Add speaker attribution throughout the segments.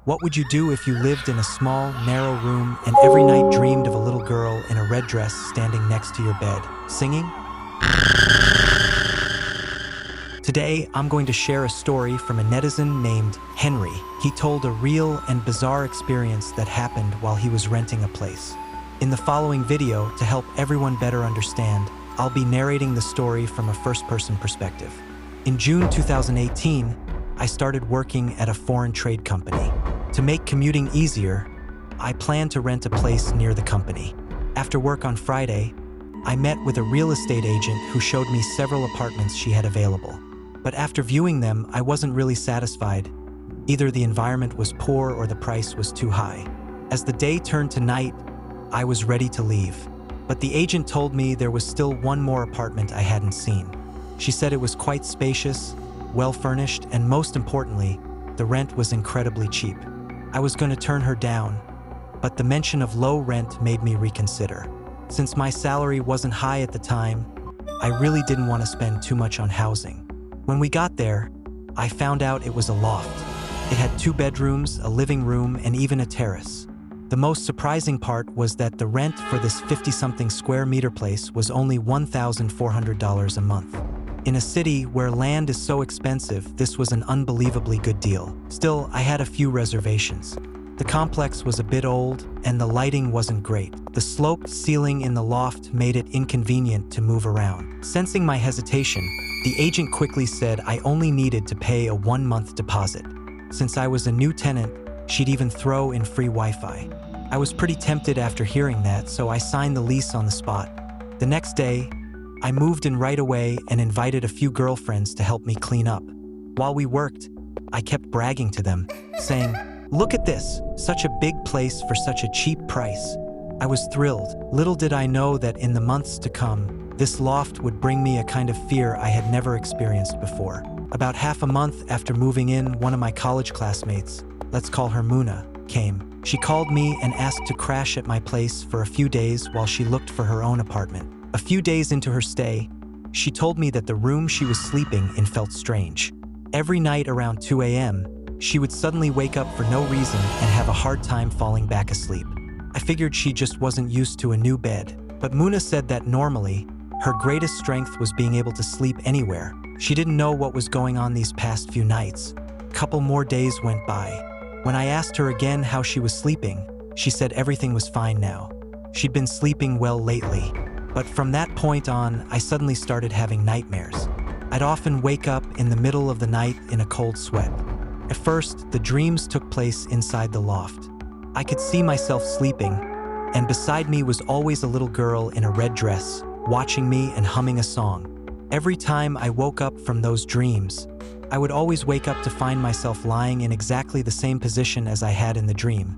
Speaker 1: What would you do if you lived in a small, narrow room and every night dreamed of a little girl in a red dress standing next to your bed, singing? Today, I'm going to share a story from a netizen named Henry. He told a real and bizarre experience that happened while he was renting a place. In the following video, to help everyone better understand, I'll be narrating the story from a first-person perspective. In June 2018, I started working at a foreign trade company. To make commuting easier, I planned to rent a place near the company. After work on Friday, I met with a real estate agent who showed me several apartments she had available. But after viewing them, I wasn't really satisfied. Either the environment was poor or the price was too high. As the day turned to night, I was ready to leave. But the agent told me there was still one more apartment I hadn't seen. She said it was quite spacious, well-furnished, and most importantly, the rent was incredibly cheap. I was going to turn her down, but the mention of low rent made me reconsider. Since my salary wasn't high at the time, I really didn't want to spend too much on housing. When we got there, I found out it was a loft. It had 2 bedrooms, a living room, and even a terrace. The most surprising part was that the rent for this 50-something square meter place was only $1,400 a month. In a city where land is so expensive, this was an unbelievably good deal. Still, I had a few reservations. The complex was a bit old, and the lighting wasn't great. The sloped ceiling in the loft made it inconvenient to move around. Sensing my hesitation, the agent quickly said I only needed to pay a 1-month deposit. Since I was a new tenant, she'd even throw in free Wi-Fi. I was pretty tempted after hearing that, so I signed the lease on the spot. The next day, I moved in right away and invited a few girlfriends to help me clean up. While we worked, I kept bragging to them, saying, "Look at this, such a big place for such a cheap price." I was thrilled. Little did I know that in the months to come, this loft would bring me a kind of fear I had never experienced before. About half a month after moving in, one of my college classmates, let's call her Muna, came. She called me and asked to crash at my place for a few days while she looked for her own apartment. A few days into her stay, she told me that the room she was sleeping in felt strange. Every night around 2 a.m., she would suddenly wake up for no reason and have a hard time falling back asleep. I figured she just wasn't used to a new bed, but Muna said that normally, her greatest strength was being able to sleep anywhere. She didn't know what was going on these past few nights. A couple more days went by. When I asked her again how she was sleeping, she said everything was fine now. She'd been sleeping well lately. But from that point on, I suddenly started having nightmares. I'd often wake up in the middle of the night in a cold sweat. At first, the dreams took place inside the loft. I could see myself sleeping, and beside me was always a little girl in a red dress, watching me and humming a song. Every time I woke up from those dreams, I would always wake up to find myself lying in exactly the same position as I had in the dream.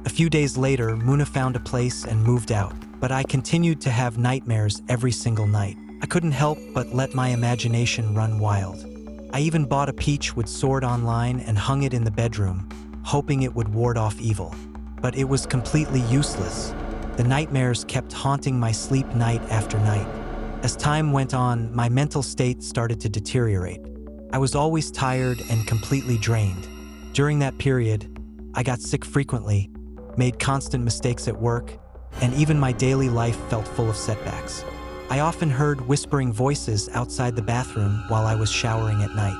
Speaker 1: A few days later, Muna found a place and moved out, but I continued to have nightmares every single night. I couldn't help but let my imagination run wild. I even bought a Peachwood sword online and hung it in the bedroom, hoping it would ward off evil. But it was completely useless. The nightmares kept haunting my sleep night after night. As time went on, my mental state started to deteriorate. I was always tired and completely drained. During that period, I got sick frequently, made constant mistakes at work, and even my daily life felt full of setbacks. I often heard whispering voices outside the bathroom while I was showering at night.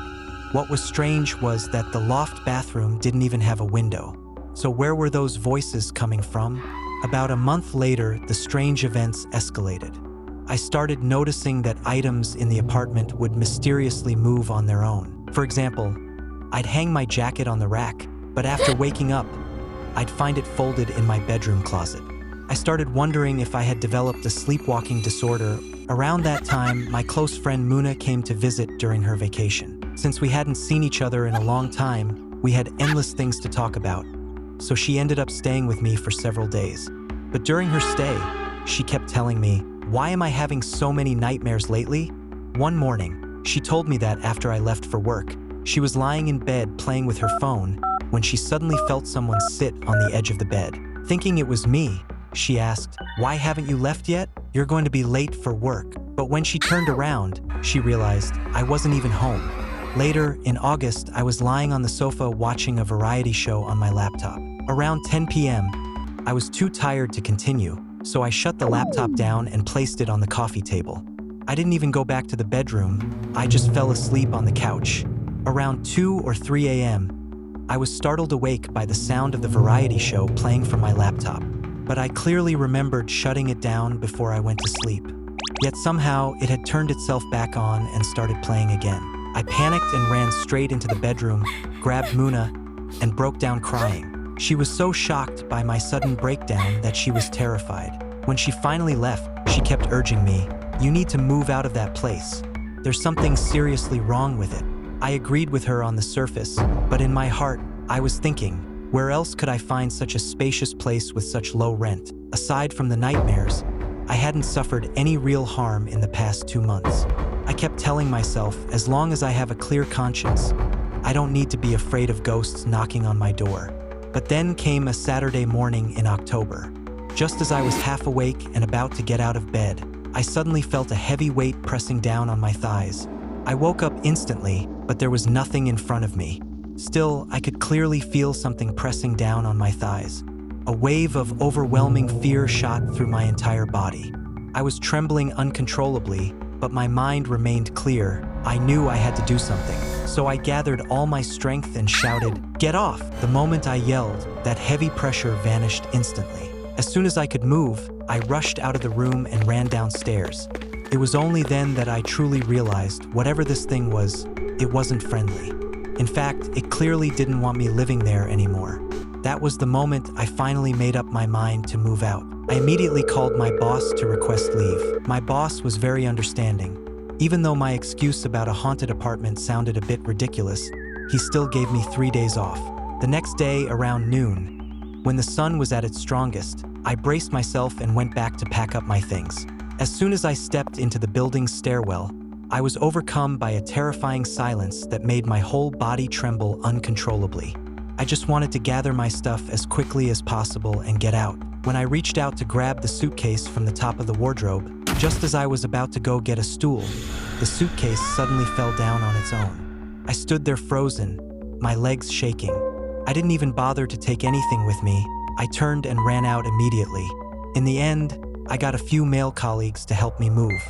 Speaker 1: What was strange was that the loft bathroom didn't even have a window. So where were those voices coming from? About a month later, the strange events escalated. I started noticing that items in the apartment would mysteriously move on their own. For example, I'd hang my jacket on the rack, but after waking up, I'd find it folded in my bedroom closet. I started wondering if I had developed a sleepwalking disorder. Around that time, my close friend Muna came to visit during her vacation. Since we hadn't seen each other in a long time, we had endless things to talk about. So she ended up staying with me for several days. But during her stay, she kept telling me, "Why am I having so many nightmares lately?" One morning, she told me that after I left for work, she was lying in bed playing with her phone when she suddenly felt someone sit on the edge of the bed. Thinking it was me, she asked, "Why haven't you left yet? You're going to be late for work." But when she turned around, she realized I wasn't even home. Later, in August, I was lying on the sofa watching a variety show on my laptop. Around 10 p.m., I was too tired to continue, so I shut the laptop down and placed it on the coffee table. I didn't even go back to the bedroom, I just fell asleep on the couch. Around 2 or 3 a.m., I was startled awake by the sound of the variety show playing from my laptop, but I clearly remembered shutting it down before I went to sleep. Yet somehow, it had turned itself back on and started playing again. I panicked and ran straight into the bedroom, grabbed Muna, and broke down crying. She was so shocked by my sudden breakdown that she was terrified. When she finally left, she kept urging me, "You need to move out of that place. There's something seriously wrong with it." I agreed with her on the surface, but in my heart, I was thinking, where else could I find such a spacious place with such low rent? Aside from the nightmares, I hadn't suffered any real harm in the past 2 months. I kept telling myself, as long as I have a clear conscience, I don't need to be afraid of ghosts knocking on my door. But then came a Saturday morning in October. Just as I was half awake and about to get out of bed, I suddenly felt a heavy weight pressing down on my thighs. I woke up instantly, but there was nothing in front of me. Still, I could clearly feel something pressing down on my thighs. A wave of overwhelming fear shot through my entire body. I was trembling uncontrollably, but my mind remained clear. I knew I had to do something. So I gathered all my strength and shouted, "Get off!" The moment I yelled, that heavy pressure vanished instantly. As soon as I could move, I rushed out of the room and ran downstairs. It was only then that I truly realized whatever this thing was, it wasn't friendly. In fact, it clearly didn't want me living there anymore. That was the moment I finally made up my mind to move out. I immediately called my boss to request leave. My boss was very understanding. Even though my excuse about a haunted apartment sounded a bit ridiculous, he still gave me 3 days off. The next day, around noon, when the sun was at its strongest, I braced myself and went back to pack up my things. As soon as I stepped into the building's stairwell, I was overcome by a terrifying silence that made my whole body tremble uncontrollably. I just wanted to gather my stuff as quickly as possible and get out. When I reached out to grab the suitcase from the top of the wardrobe, just as I was about to go get a stool, the suitcase suddenly fell down on its own. I stood there frozen, my legs shaking. I didn't even bother to take anything with me. I turned and ran out immediately. In the end, I got a few male colleagues to help me move.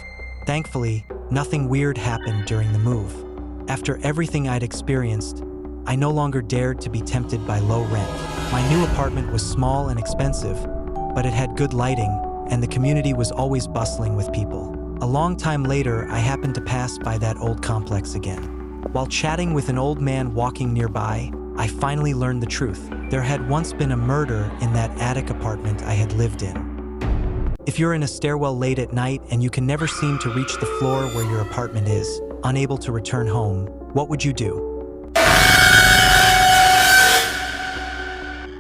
Speaker 1: Thankfully, nothing weird happened during the move. After everything I'd experienced, I no longer dared to be tempted by low rent. My new apartment was small and expensive, but it had good lighting, and the community was always bustling with people. A long time later, I happened to pass by that old complex again. While chatting with an old man walking nearby, I finally learned the truth. There had once been a murder in that attic apartment I had lived in. If you're in a stairwell late at night and you can never seem to reach the floor where your apartment is, unable to return home, what would you do?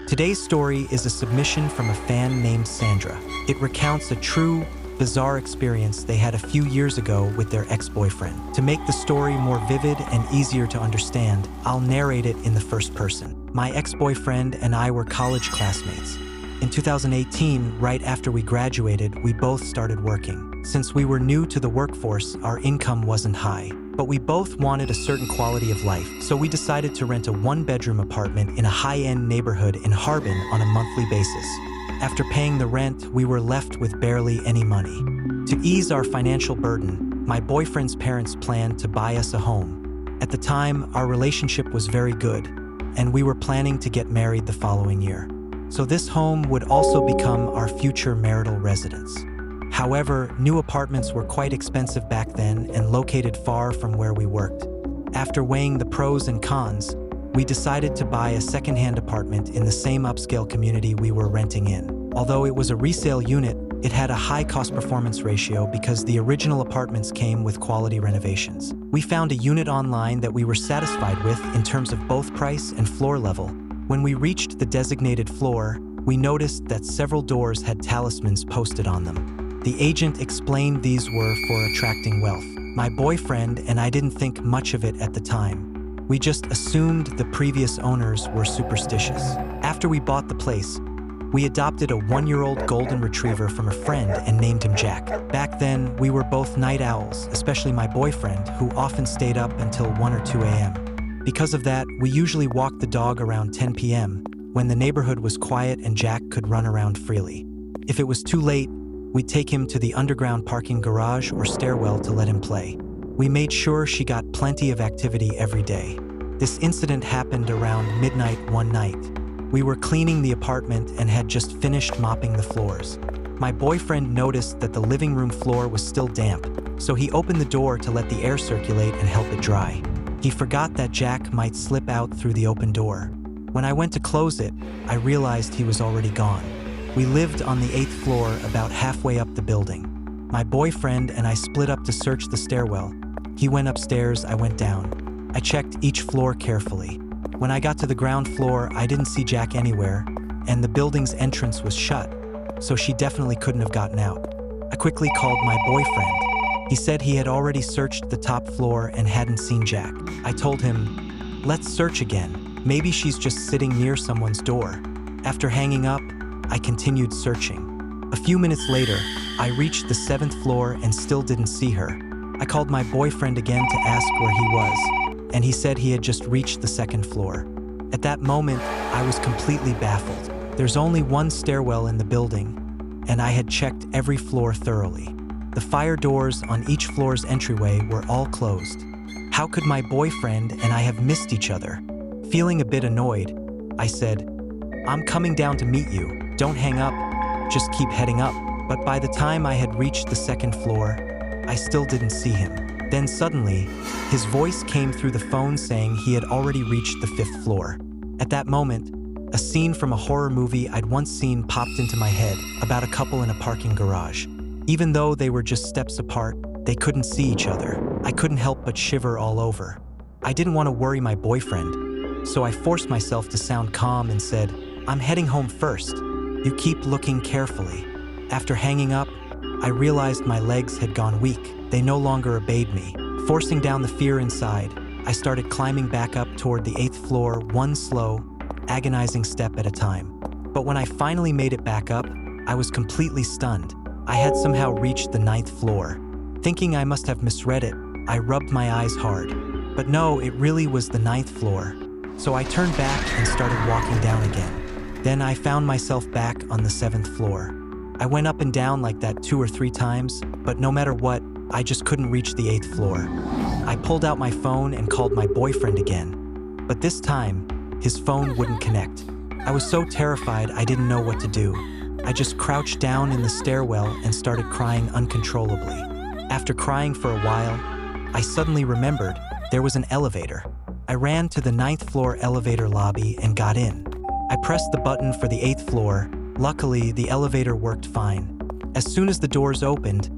Speaker 1: Today's story is a submission from a fan named Sandra. It recounts a true, bizarre experience they had a few years ago with their ex-boyfriend. To make the story more vivid and easier to understand, I'll narrate it in the first person. My ex-boyfriend and I were college classmates. In 2018, right after we graduated, we both started working. Since we were new to the workforce, our income wasn't high, but we both wanted a certain quality of life, so we decided to rent a one-bedroom apartment in a high-end neighborhood in Harbin on a monthly basis. After paying the rent, we were left with barely any money. To ease our financial burden, my boyfriend's parents planned to buy us a home. At the time, our relationship was very good, and we were planning to get married the following year. So this home would also become our future marital residence. However, new apartments were quite expensive back then and located far from where we worked. After weighing the pros and cons, we decided to buy a second-hand apartment in the same upscale community we were renting in. Although it was a resale unit, it had a high cost-performance ratio because the original apartments came with quality renovations. We found a unit online that we were satisfied with in terms of both price and floor level. When we reached the designated floor, we noticed that several doors had talismans posted on them. The agent explained these were for attracting wealth. My boyfriend and I didn't think much of it at the time. We just assumed the previous owners were superstitious. After we bought the place, We adopted a 1-year-old golden retriever from a friend and named him Jack. Back then, we were both night owls, especially my boyfriend, who often stayed up until 1 or 2 a.m. Because of that, we usually walked the dog around 10 p.m. when the neighborhood was quiet and Jack could run around freely. If it was too late, we'd take him to the underground parking garage or stairwell to let him play. We made sure she got plenty of activity every day. This incident happened around midnight one night. We were cleaning the apartment and had just finished mopping the floors. My boyfriend noticed that the living room floor was still damp, so he opened the door to let the air circulate and help it dry. He forgot that Jack might slip out through the open door. When I went to close it, I realized he was already gone. We lived on the 8th floor, about halfway up the building. My boyfriend and I split up to search the stairwell. He went upstairs, I went down. I checked each floor carefully. When I got to the ground floor, I didn't see Jack anywhere, and the building's entrance was shut, so she definitely couldn't have gotten out. I quickly called my boyfriend. He said he had already searched the top floor and hadn't seen Jack. I told him, "Let's search again. Maybe she's just sitting near someone's door." After hanging up, I continued searching. A few minutes later, I reached the 7th floor and still didn't see her. I called my boyfriend again to ask where he was, and he said he had just reached the 2nd floor. At that moment, I was completely baffled. There's only one stairwell in the building, and I had checked every floor thoroughly. The fire doors on each floor's entryway were all closed. How could my boyfriend and I have missed each other? Feeling a bit annoyed, I said, "I'm coming down to meet you. Don't hang up, just keep heading up." But by the time I had reached the 2nd floor, I still didn't see him. Then suddenly, his voice came through the phone saying he had already reached the 5th floor. At that moment, a scene from a horror movie I'd once seen popped into my head about a couple in a parking garage. Even though they were just steps apart, they couldn't see each other. I couldn't help but shiver all over. I didn't want to worry my boyfriend, so I forced myself to sound calm and said, "I'm heading home first. You keep looking carefully." After hanging up, I realized my legs had gone weak. They no longer obeyed me. Forcing down the fear inside, I started climbing back up toward the 8th floor, one slow, agonizing step at a time. But when I finally made it back up, I was completely stunned. I had somehow reached the 9th floor. Thinking I must have misread it, I rubbed my eyes hard. But no, it really was the 9th floor. So I turned back and started walking down again. Then I found myself back on the 7th floor. I went up and down like that 2 or 3 times, but no matter what, I just couldn't reach the 8th floor. I pulled out my phone and called my boyfriend again. But this time, his phone wouldn't connect. I was so terrified I didn't know what to do. I just crouched down in the stairwell and started crying uncontrollably. After crying for a while, I suddenly remembered there was an elevator. I ran to the 9th floor elevator lobby and got in. I pressed the button for the 8th floor. Luckily, the elevator worked fine. As soon as the doors opened,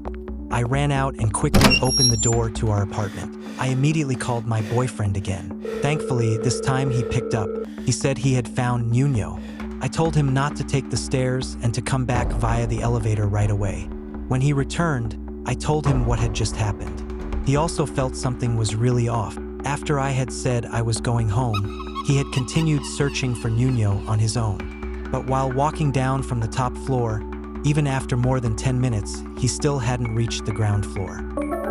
Speaker 1: I ran out and quickly opened the door to our apartment. I immediately called my boyfriend again. Thankfully, this time he picked up. He said he had found Nuno. I told him not to take the stairs and to come back via the elevator right away. When he returned, I told him what had just happened. He also felt something was really off. After I had said I was going home, he had continued searching for Nuno on his own. But while walking down from the top floor, even after more than 10 minutes, he still hadn't reached the ground floor.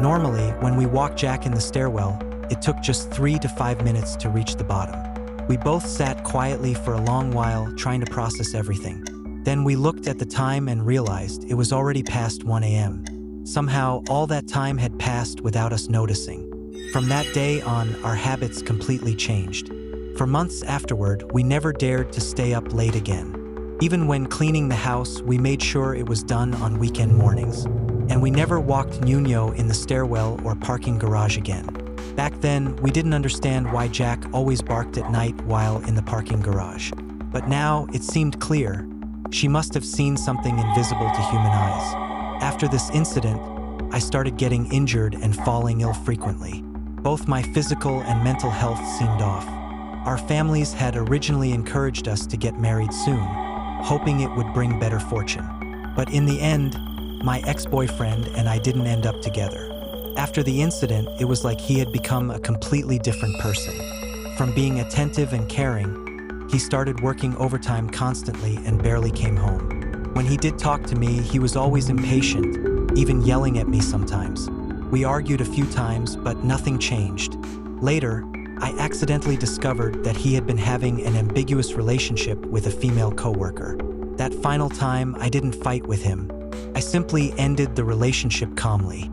Speaker 1: Normally, when we walked Jack in the stairwell, it took just 3 to 5 minutes to reach the bottom. We both sat quietly for a long while, trying to process everything. Then we looked at the time and realized it was already past 1 a.m. Somehow, all that time had passed without us noticing. From that day on, our habits completely changed. For months afterward, we never dared to stay up late again. Even when cleaning the house, we made sure it was done on weekend mornings. And we never walked Nuno in the stairwell or parking garage again. Back then, we didn't understand why Jack always barked at night while in the parking garage. But now, it seemed clear. She must have seen something invisible to human eyes. After this incident, I started getting injured and falling ill frequently. Both my physical and mental health seemed off. Our families had originally encouraged us to get married soon, hoping it would bring better fortune. But in the end, my ex-boyfriend and I didn't end up together. After the incident, it was like he had become a completely different person. From being attentive and caring, He started working overtime constantly and barely came home. When he did talk to me, he was always impatient, even yelling at me sometimes. We argued a few times, but nothing changed. Later, I accidentally discovered that he had been having an ambiguous relationship with a female coworker. That final time, I didn't fight with him. I simply ended the relationship calmly.